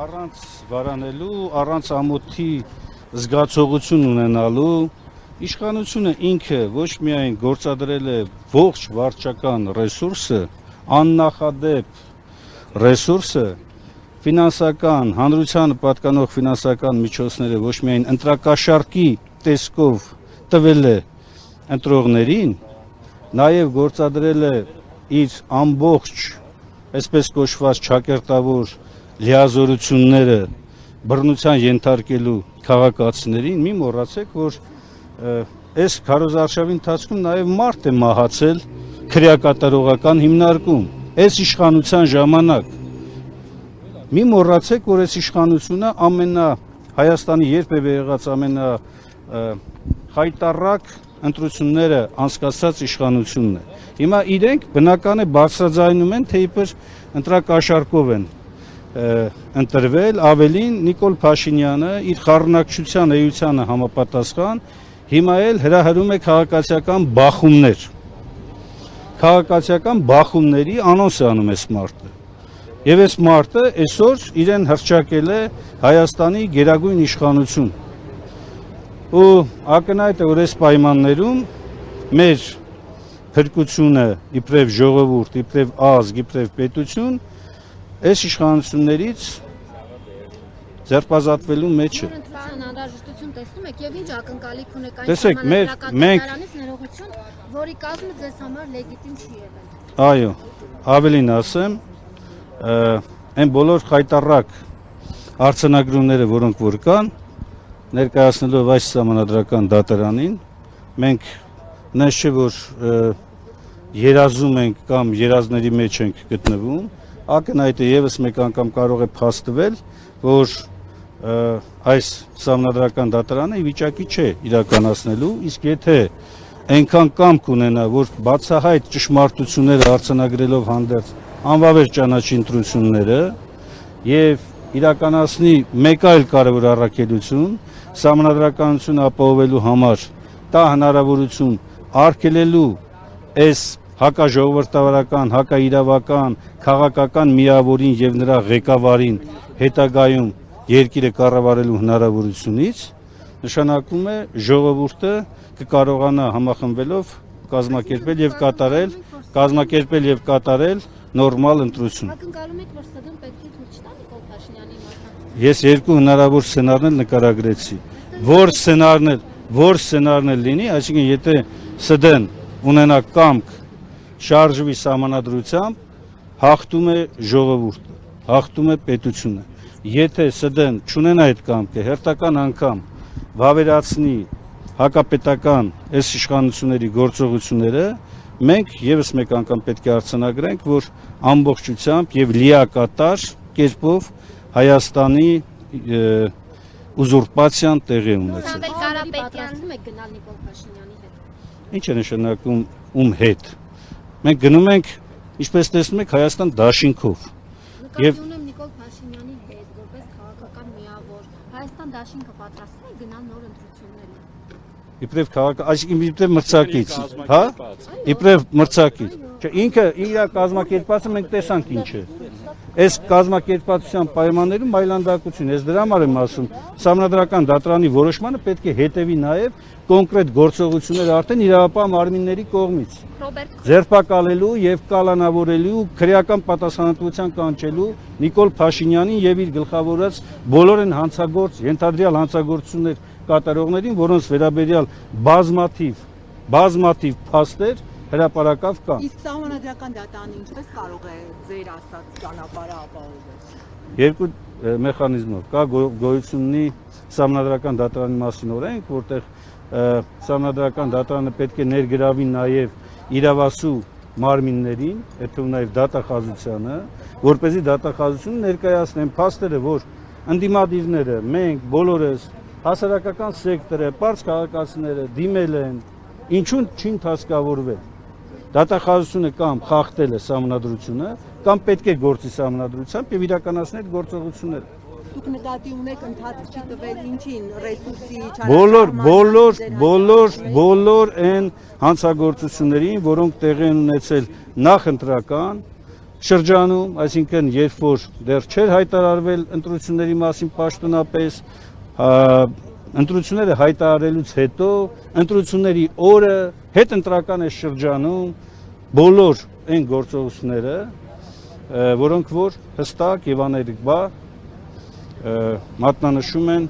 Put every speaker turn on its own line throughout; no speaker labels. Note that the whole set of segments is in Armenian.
առանց վարանելու, առանց ամոթի զգացողություն ունենալու, իշխանությունը ինքը ոչ միայն գործադրել է ողջ վարչական ռեսուրսը, աննախադեպ ռեսուրսը, ֆինանսական, հանրությանը պատկանող ֆինանսական միջոցները ոչ միայն ընտրակաշառքի տեսքով տվել է ընտրողներին, նաև գործադրել է իր ամբողջ, այսպես կոչված ճակերտավոր լիազորությունները բռնության ենթարկելու քաղաքացիներին, մի մոռացեք, որ այս քարոզարշավի ընթացքում նաև մարդ է մահացել քրեակատարողական հիմնարկում, այս իշխանության ժամանակ։ Մի մոռացեք, որ այս իշխանությունը Հայաստանի երբևէ եղած ամենախայտառակ ընտրությունները անցկացրած իշխանությունն է։ Հիմա իրենք բնական է բարձրաձայնում են, թե իբր ընտրակաշառքով են ընտրվել, ավելին Նիկոլ Փաշինյանը իր խառնակցության էությանը համապատասխան հիմա էլ հրահրում է քաղաքացիական բախումներ։ Քաղաքացիական բախումների անոնս է անում այս մարդը։ Եվ այս մարդը այսօր իրեն հռչակել է Հայաստանի գերագույն իշխանություն։ Ու ակնհայտ է, որ այս պայմաններում մեր փրկությունը իբրև ժողովուրդ, իբրև ազգ, իբրև պետություն այս իշխանություններից ձերբազատվելու մեջ է։
Անհրաժեշտություն տեսնում եք եւ ինչ ակնկալիք ունեք այն
Տեսեք,
ժամանակատարանից ներողություն, որի կազմը ձեզ համար լեգիտիմ չի եղել։
Այո, ավելին ասեմ, այն բոլոր խայտառակ արձանագրումները, որոնք որ կան, ներկայացնելով այս սահմանադրական դատարանին, մենք նենց չէ, որ երազում ենք կամ երազների մեջ ենք գտնվում, ակնհայտ է եւս մեկ անգամ կարող է փաստվել, որ այս սահմանադրական դատարանը ի վիճակի չէ իրականացնելու, իսկ եթե այնքան կամք ունենա, որ բացահայտ ճշմարտությունները արձանագրելով հանդերձ անվավեր ճանաչի ընտրությունները եւ իրականացնի մեկ այլ կարևոր առաքելություն, սահմանադրականությունը ապահովելու համար տա հնարավորություն արգելելու այս հակաժողովրդավարական, հակաիրավական, քաղաքական միավորին եւ նրա ղեկավարին հետագայում երկիրը կառավարելու հնարավորությունից, նշանակում է ժողովուրդը կկարողանա համախմբվելով կազմակերպել եւ կատարել նորմալ ընտրություն։
Ակնկալում եք, որ ՍԴ-ն պետք է թույլ չտա Նիկոլ Փաշինյանի մասնակցությունը։
Ես երկու հնարավոր սցենարներ նկարագրեցի, որ սցենարն էլ լինի, այսինքն եթե ՍԴ-ն ունենա կամք շարժվի սահմանադրությամբ, հաղթում է ժողովուրդը, հաղթում է պետությունը։ Եթե ՍԴ-ն չունենա այդ կամքը, հերթական անգամ վավերացնի հակապետական այս իշխանությունների գործողությունները, մենք եւս մեկ անգամ պետք է արձանագրենք, որ ամբողջությամբ եւ լիակատար կերպով Հայաստանի ուզուրպացիան տեղի ունեցել։
Պատրաստվում եք գնալ Նիկոլ Փաշինյանի հետ։
Ինչ է նշանակում ում հետ։ Մենք գնում ենք, ինչպես տեսնում եք, Հայաստան դաշինքով։
Նկատի ունեմ Նիկոլ Փաշինյանի հետ, որպես քաղաքական միավոր, Հայաստան դաշինքը պատրաստվում է գնալ նոր ընտրությունների։
Իբրև այսինքն իբրև մրցակից, հա? Իբրև մրցակից։ Չէ, ինքը իր կազմակերպվածը մենք տեսանք ինչ է։ Այս կազմակերպվածության պայմաններում այլանդակություն, ես դրա համար եմ ասում, սահմանադրական դատարանի որոշմանը պետք է հետևի նաև կոնկրետ գործողություններ արդեն իրավապահ մարմինների կողմից ձերբակալելու եւ կալանավորելու, քրեական պատասխանատվության կանչելու Նիկոլ Փաշինյանին եւ իր գլխավորած բոլոր այն ենթադրյալ հանցագործություններ կատարողներին, որոնց վերաբերյալ բազմաթիվ փաստեր հրապարակավ կան։
Իսկ սահմանադրական դատարանը ինչպես կարող է ձեր ասած ճանապարհը ապահովել։
Երկու մեխանիզմով կա գոյություն ունի սահմանադրական դատարանի մասին օրենք, որտեղ սահմանադրական դատարանը պետք է ներգրավի նաև իրավասու մարմիններին, այդ թվում նաև դատախազությանը, որպեսզի դատախազությունը ներկայացնեն փաստերը, որ ընդդիմադիրները, մենք բոլորս հասարակական սեկտորը, պարզ քաղաքացիները դիմել են, ինչու չի ընդհանրավորվել։ Դատախազությունը կամ խախտել է սահմանադրությունը, կամ պետք է գործի սահմանադրությամբ եւ իրականացնել գործողությունները։
Դուք նկատի ունեք ընթացք չի տվել ինչին, ռեսուրսի
բոլոր այն հանցագործություններին, որոնք տեղի են ունեցել նախընտրական, շրջանում, այսինքն երբ որ դեռ չէր հայտարարվել ընտրությունների մասին պաշտոնապես, ընտրությունները հայտարարելուց հետո, ընտրությունների օրը հետընտրական է շրջանում բոլոր այն գործողությունները, որոնք որ հստակ եւ աներկբա մատնանշում են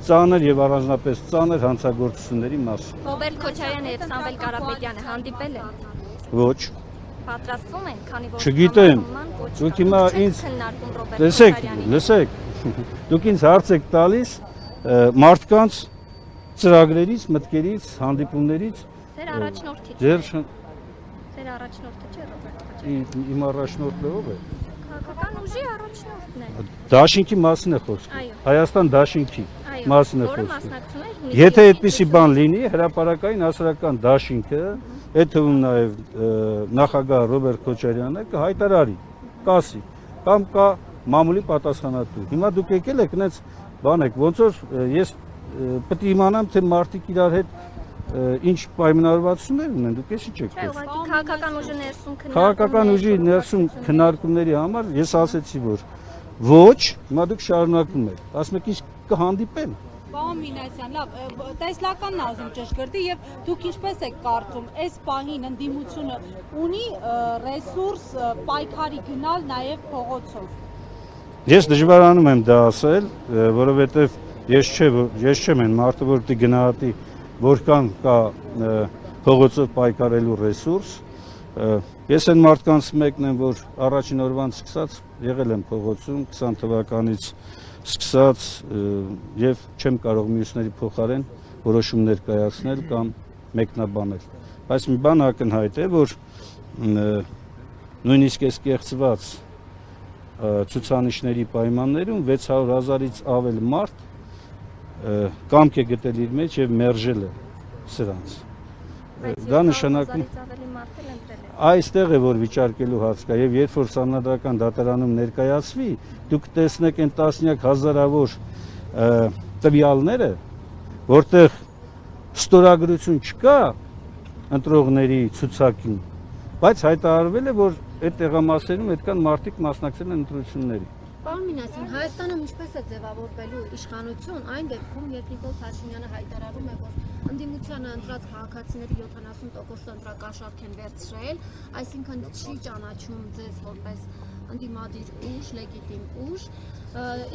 ծանր եւ առանձնապես ծանր հանցագործությունների մասին։
Ռոբերտ Քոչարյանը եւ Սամվել Կարապետյանը հանդիպել են։
Ոչ։
Պատրաստվում են, քանի որ
Չգիտեմ, դուք հիմա ինձ լսեք, դուք ինձ հարց եք տալիս մարդկանց ծրագրերից, մտքերից, հանդիպումներից։
Ձեր առաջնորդից։ Ձեր առաջնորդը չէ Ռոբերտ Քոչարյանը։
Իմ առաջնորդը ով է։
Քաղաքական ուժի առաջնորդն է։
Դաշինքի մասին է խոսքը։
Այո։
Հայաստան դաշինքի մասին է
Որը
խոսքը։
մասնակցում է։
Եթե այդպիսի բան լինի, հրապարակային հասարակական դաշինքը, այդ թվում նաև նախագահ Ռոբերտ Քոչարյանը կհայտարարի, կասի, կամ կա մամուլի պատասխանատու։ Հիմա դուք եկել եք այնց բան եք, ոնց որ ես պետք է իմանամ, թե մարդիկ իրար հետ ինչ պայմանավորվածություններ ունեն, դուք ես ինչ եք
Չէ, ուղղակի քաղաքական ուժի ներսում
քաղաքական ուժի ներսում քննարկումների համար ես ասեցի, որ ոչ, հիմա դուք շարունակում եք, ասում եք ինչ կհանդիպեն։
Պարոն Մինասյան, լավ, տեսլականն ասում ճշգրտի եւ դուք ինչպես եք կարծում, այս պահին ընդդիմությունը ունի ռեսուրս պայքարի գնալ նաեւ փողոցով։
Ես դժվարանում եմ դա ասել, որովհետեւ ես չեմ այն մարդը, որ պիտի գնահատի որքան կա փողոցով պայքարելու ռեսուրս։ Ես այն մարդկանց մեկն եմ, որ առաջին օրվանից սկսած եղել եմ փողոցում 20 թվականից սկսած եւ չեմ կարող մյուսների փոխարեն որոշումներ կայացնել կամ մեկնաբանել։ Բայց մի բան ակնհայտ է, որ նույնիսկ այս կեղծված ցուցանիշների պայմաններում 600,000-ից ավել մարդ կամք է գտել իր մեջ եւ մերժել է սրանց։ Դա նշանակում այստեղ է որ վիճարկելու հարց կա եւ երբ որ Սահմանադրական դատարանում ներկայացվի, դուք տեսնեք այն տասնյակ հազարավոր տվյալները, որտեղ ստորագրություն չկա ընտրողների ցուցակին, բայց հայտարարվել է, որ այդ տեղամասերում այդքան մարդիկ մասնակցել են ընտրությունների։
Պարոն Մինասյան, Հայաստանում ինչպես է ձևավորվելու իշխանություն այն դեպքում, երբ Նիկոլ Փաշինյանը հայտարարում է, որ ընդդիմությանը ընտրած քաղաքացիների 70%-ը ընտրակաշառք են վերցրել, այսինքն չի ճանաչում ձեզ որպես ընդդիմադիր ուժ, լեգիտիմ ուժ,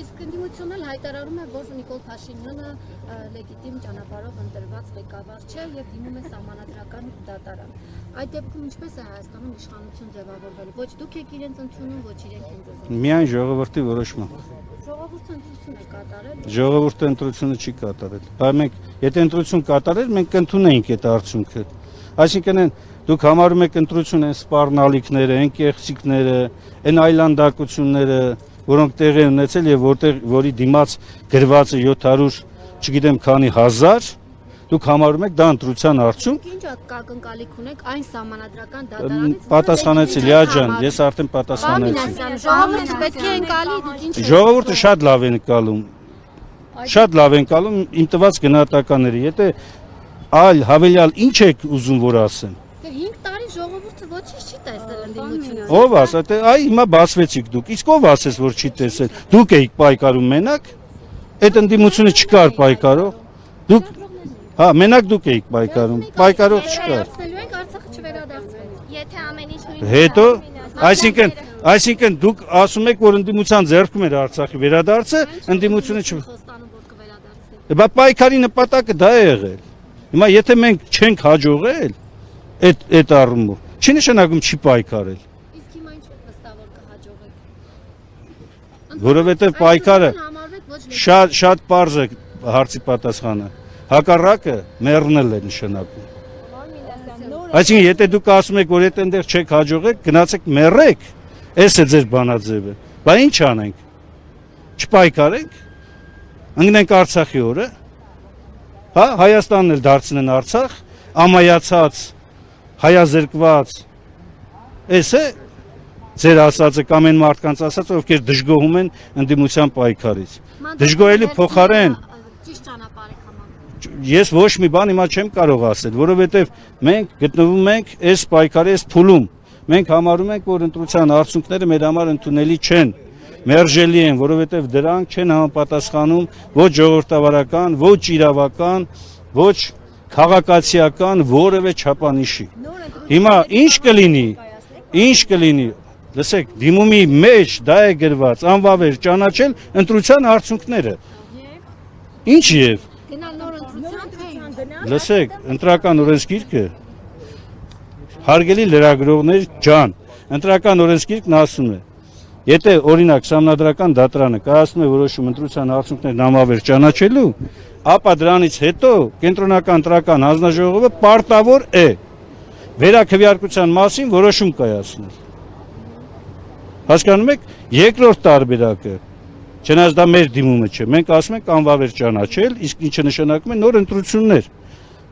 իսկ ընդդիմությունն էլ հայտարարում է, որ Նիկոլ Փաշինյանը լեգիտիմ ճանապարհով ընտրված ղեկավար չէ եւ դիմում է Սահմանադրական դատարան։ Այդ դեպքում ինչպես է Հայաստանում իշխանություն ձևավորվելու։ Ոչ դուք եք իրենց ընդունում, ոչ իրենք են ձեզ։
Միայն ժողովրդի որոշմամբ։
Ժողովուրդը ընտրություն է կատարել։
Ժողովուրդը ընտրությունը չի կատարել։ Բայց մենք եթե ընտրություն կատարել, մենք կընդունեինք այդ արդյունքը։ Այսինքն դուք համարում եք ընտրություն են սպառնալիքները, են կեղծիքները, են այլանդակությունները, որոնք տեղի ունեցել եւ որի դիմաց գրված է 700, չգիտեմ քանի հազար, դուք համարում եք դա ընտրության արդյունք։
Ինչ ակնկալիք ունեք այն Սահմանադրական դատարանից։
Պատասխանեցի Լիա ջան, ես արդեն պատասխանեցի։
Ժողովուրդը պետք է ընկալի, դուք ինչ։
Ժողովուրդը շատ լավ է ընկալում։ Շատ լավ է ընկալում իմ տված գնահատականները։ Եթե այլ հավելյալ ինչ եք ուզում որ ասեմ։
5 տարի ժողովուրդը ոչինչ չի տեսել ընդդիմությունից։
Ով ասա, թե այ հիմա բացվեցիք դուք։ Իսկ ով ասես որ չի տեսել։ Դուք եք պայքարում մենակ։ Այդ ընդդիմությունը չկար պայքարող։ Դուք հա, մենակ դուք եք պայքարում։ Պայքարող չկար։
Ենք Արցախը չվերադարձվեց։
Եթե ամեն ինչ նույնն
Հետո, այսինքն դուք ասում եք որ ընդդիմության ձեռքում էր Արցախի վերադարձը, ընդդիմությունը չ
Խոստանում որ կվերադարձվի։
Բա պայքարի նպատակը դա է եղել։ Հիմա եթե մենք չենք հաջողել այդ առումով, չի նշանակում չի պայքարել։
Իսկ հիմա ինչ եք վստահ որ կհաջողեք։
Որովհետև պայքարը շատ պարզ է հարցի պատասխանը։ Հակառակը մեռնել է նշանակում։ Այսինքն եթե դուք ասում եք որ այդտեղ չեք հաջողեք, գնացեք մեռեք, այս է ձեր բանաձևը։ Բա ինչ անենք։ Չպայքարենք։ Ընկնենք Արցախի օրը։ Հա, Հայաստանն էլ դարձնեն Արցախ, ամայացած, հայազրկված։ Էս է ձեր ասածը կամ այն մարդկանց ասածը, ովքեր դժգոհում են ընդդիմության պայքարից։ Դժգոհելի փոխարեն
ճիշտ ճանապարհ եք համարում։
Ես ոչ մի բան հիմա չեմ կարող ասել, որովհետև մենք գտնվում ենք այս պայքարի այս փուլում, մենք համարում ենք, որ ընտրության արդյունքները մեր համար ընդունելի չեն, մերժելի են, որովհետև դրանք չեն համապատասխանում ոչ ժողովրդավարական, ոչ իրավական, ոչ քաղաքացիական որևէ չափանիշի։ Հիմա ինչ կլինի, լսեք, դիմումի մեջ դա է գրված, անվավեր ճանաչել ընտրության արդյունքները։ Ինչ եւ
Գնալ նոր ընտրության թե
լսեք, ընտրական օրենսգիրքը հարգելի լրագրողներ ջան, ընտրական օրենսգիրքն ասում է, եթե օրինակ Սահմանադրական դատարանը կայացնում է որոշում ընտրության արդյունքներն անվավեր ճանաչելու, ապա դրանից հետո կենտրոնական ընտրական հանձնաժողովը պարտավոր է վերաքվեարկության մասին որոշում կայացնել։ Հասկանում եք, երկրորդ տարբերակը, չնայած դա մեր դիմումը չէ, մենք ասում ենք անվավեր ճանաչել, իսկ ինչը նշանակում է նոր ընտրություններ։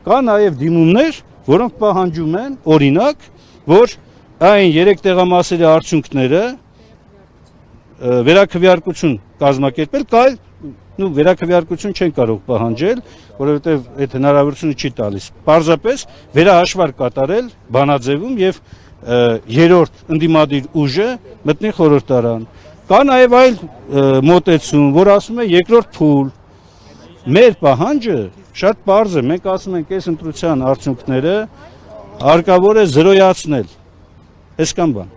Կա նաև դիմումներ, որոնք պահանջում են, օրինակ, որ այն 3 տեղամասերի արդյունքները վերաքվեարկություն կազմակերպել, կայլ վերաքվեարկություն չեն կարող պահանջել, որովհետև այդ հնարավորությունը չի տալիս։ Պարզապես վերահաշվար կատարել բանաձևում եւ երրորդ ընդդիմադիր ուժը մտնի խորհրդարան։ Կա նաև այլ մոտեցում, որ ասում է երկրորդ փուլ։ Մեր պահանջը շատ պարզ է, մենք ասում ենք այս ընտրության արդյունքները հարկավոր է զրոյացնել։ Այսքան բան։